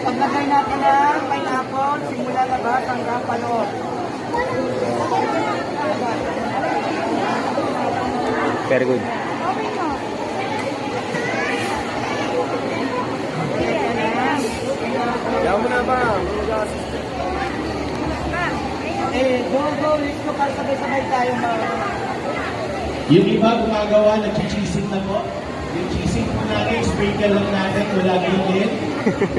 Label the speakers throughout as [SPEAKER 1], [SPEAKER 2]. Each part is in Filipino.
[SPEAKER 1] Paglagay natin ng pineapple, simula labas hanggang paloob.
[SPEAKER 2] Very good.
[SPEAKER 3] Yaw mo na ba?
[SPEAKER 1] Go, let's go, para sabay-sabay tayo
[SPEAKER 4] Yung iba gumagawa, nag-cheesing na po. Yung cheesing po natin, sprinkle lang natin, wala gilid.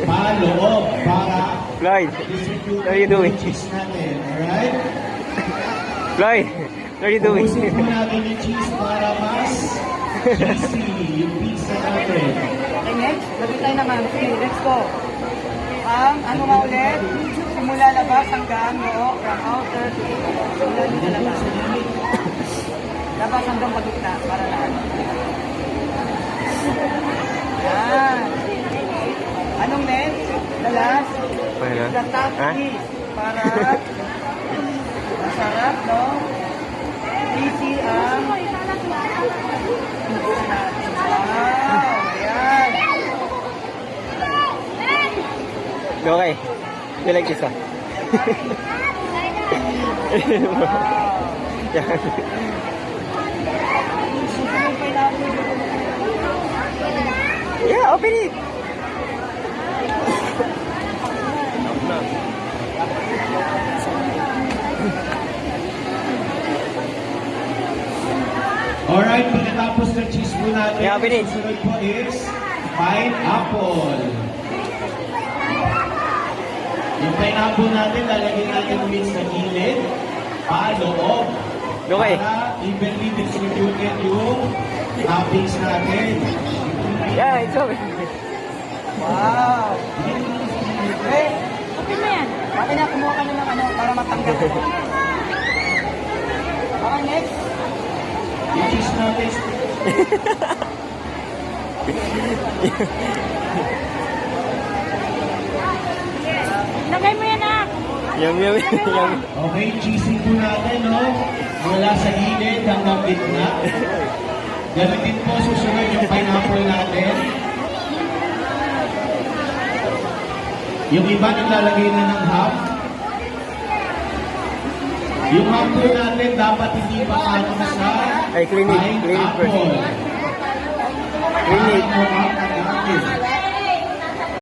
[SPEAKER 4] Paloob, para
[SPEAKER 2] Floyd,
[SPEAKER 4] distribute
[SPEAKER 2] what are you doing?
[SPEAKER 4] yung cheese natin. Alright?
[SPEAKER 2] Floyd, what are you doing?
[SPEAKER 4] Ubusin po natin yung cheese para mas cheesy yung pizza natin.
[SPEAKER 1] Okay, next, lagi tayo naman. Okay, let's go. Ano nga ulit? Simula labas hanggang loob, from outer to simula dito labas. Labas hanggang pagitna, para lahat. Yan. Anong next? The last?
[SPEAKER 2] Okay na.
[SPEAKER 1] The top
[SPEAKER 2] Ha?
[SPEAKER 1] is para masarap, no? Easy ang pizza natin. Wow! Ayan!
[SPEAKER 2] Okay. You like this one?
[SPEAKER 1] Wow!
[SPEAKER 2] Yan. Yeah, open it.
[SPEAKER 4] Alright, pagkatapos ng cheese po natin,
[SPEAKER 2] Yeah, bilis.
[SPEAKER 4] susunod po is pineapple. Yung pineapple natin, lalagyan natin ulit sa gilid, paloob.
[SPEAKER 2] Okay.
[SPEAKER 4] Para evenly distributed yung toppings natin.
[SPEAKER 2] Yeah, it's okay.
[SPEAKER 1] Wow! Okay. Okay na yan. Okay na, kumuha ka na ng ano para matanggal. Okay, next.
[SPEAKER 4] Yung cheese natin,
[SPEAKER 1] Lagay mo yan, ah!
[SPEAKER 2] Yum, yum, yum.
[SPEAKER 4] okay, cheesy po natin, no? Mula sa gilid hanggang gitna. Ganun din po susunod yung pineapple natin. Yung iba naglalagay na ng half. Yung half po natin dapat hindi makano sa
[SPEAKER 2] Ay, clean it first.
[SPEAKER 4] pineapple.
[SPEAKER 2] Clean it.
[SPEAKER 4] Para po makakagapit.